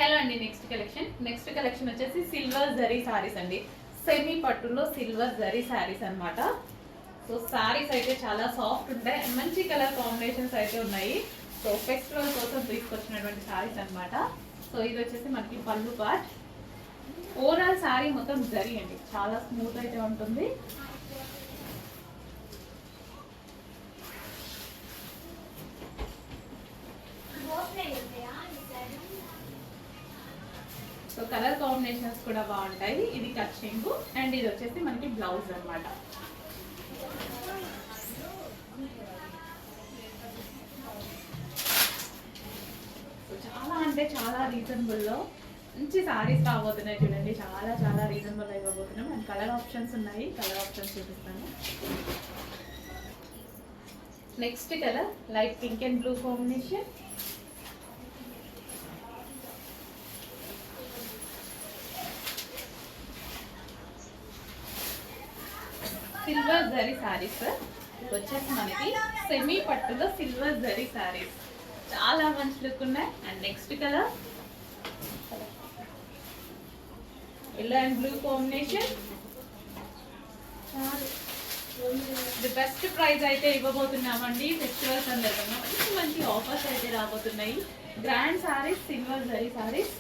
Hello అండి. Next collection వచ్చేసి silver zari saris అండి. సెమీ పట్టులో సిల్వర్ జరీ సారీస్ అన్నమాట. సో సారీస్ అయితే చాలా సాఫ్ట్ ఉంటాయి, మంచి కలర్ కాంబినేషన్స్ అయితే ఉన్నాయి. సో ఫెస్టివల్ కోసం తీసుకొచ్చినటువంటి సారీస్ అన్నమాట. సో ఇది వచ్చేసి మనకి పళ్ళు పార్ట్. ఓవరాల్ సారీ మొత్తం జరీ అండి, చాలా స్మూత్ అయితే ఉంటుంది. సో కలర్ కాంబినేషన్స్ కూడా బాగుంటాయి. ఇది కచ్చింగ్ అండ్ ఇది వచ్చేసి మనకి బ్లౌజ్ అన్నమాట. సో చాలా అంటే చాలా రీజనబుల్లో మంచి సారీస్ రాబోతున్నాయి చూడండి. చాలా చాలా రీజనబుల్ అయిపోతున్నాం. అండ్ కలర్ ఆప్షన్స్ ఉన్నాయి, కలర్ ఆప్షన్స్ చూపిస్తాను. Next colour light pink and blue combination. Silver zari saris వచ్చేసి మనకి సెమీ పట్టులో సిల్వర్ జరీ సారీస్ చాలా మంచి లుక్ ఉన్నాయి. And next colour yellow and blue combination. The best price అయితే ఇవ్వబోతున్నామండి. ఫెస్టివల్ సందర్భంగా మంచి మంచి ఆఫర్స్ అయితే రాబోతున్నాయి. Grand saris, silver zari saris,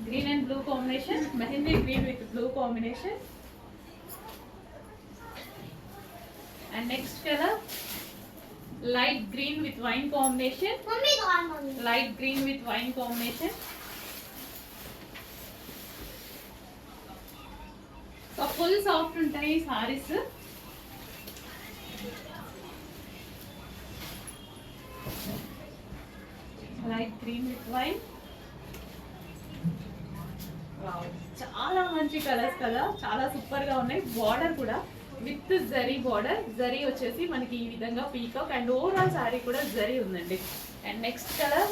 green and blue combination, mehendi green with blue combination. And next color light green with wine combination. Light green with wine combination. So full soft untayi sarees. Light green with wine. చాలా మంచి colours కదా, చాలా super గా ఉన్నాయి. Border కూడా with zari border. Zari వచ్చేసి మనకి ఈ విధంగా పీకాక్ అండ్ ఓవరాల్ సారీ కూడా జరీ ఉందండి. అండ్ నెక్స్ట్ కలర్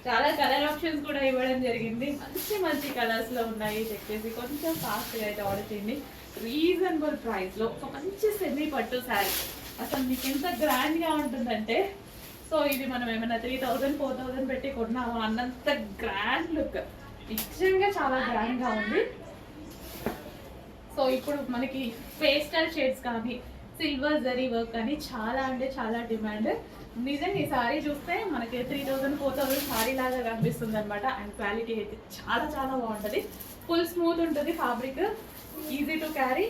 చాలా కలర్ ఆప్షన్స్ కూడా ఇవ్వడం జరిగింది. మంచి మంచి కలర్స్ లో ఉన్నాయి. చెక్ చేసి కొంచెం ఫాస్ట్ గా అయితే ఆర్డర్ చేయండి. రీజనబుల్ ప్రైస్ లో ఒక మంచి సెమీ పట్టు శారీ అసలు మీకు ఎంత గ్రాండ్ గా ఉంటుందంటే, సో ఇది మనం ఏమైనా 3000 4000 పెట్టి కొన్నాము అన్నంత గ్రాండ్ లుక్. నిజంగా చాలా గ్రాండ్ గా ఉంది. సో ఇప్పుడు మనకి పేస్టల్ షేడ్స్ కానీ సిల్వర్ జరీ వర్క్ కానీ చాలా అంటే చాలా డిమాండ్. నిజంగా ఈ సారీ చూస్తే మనకి 3000 4000 సారీ లాగా కనిపిస్తుంది అనమాట. అండ్ క్వాలిటీ అయితే చాలా చాలా బాగుంటుంది. ఫుల్ స్మూత్ ఉంటుంది ఫ్యాబ్రిక్. ఈజీ టు క్యారీ,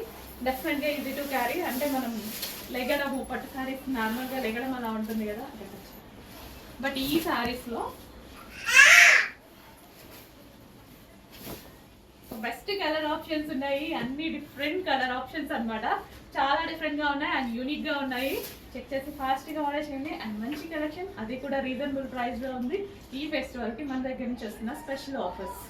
డెఫినెట్గా ఈజీ టు క్యారీ. అంటే మనం లెగడము పట్టు సారీస్ నార్మల్గా లెగడం అలా ఉంటుంది కదా, బట్ ఈ సారీస్లో బెస్ట్ కలర్ ఆప్షన్స్ ఉన్నాయి. అన్ని డిఫరెంట్ కలర్ ఆప్షన్స్ అన్నమాట. చాలా డిఫరెంట్ గా ఉన్నాయి అండ్ యూనిక్ గా ఉన్నాయి. చెక్ చేసి ఫాస్ట్ గా ఆర్డర్ చేయండి. అండ్ మంచి కలెక్షన్, అది కూడా రీజనబుల్ ప్రైస్ లో ఉంది. ఈ ఫెస్టివల్ కి మన దగ్గర నుంచి వస్తున్న స్పెషల్ ఆఫర్స్.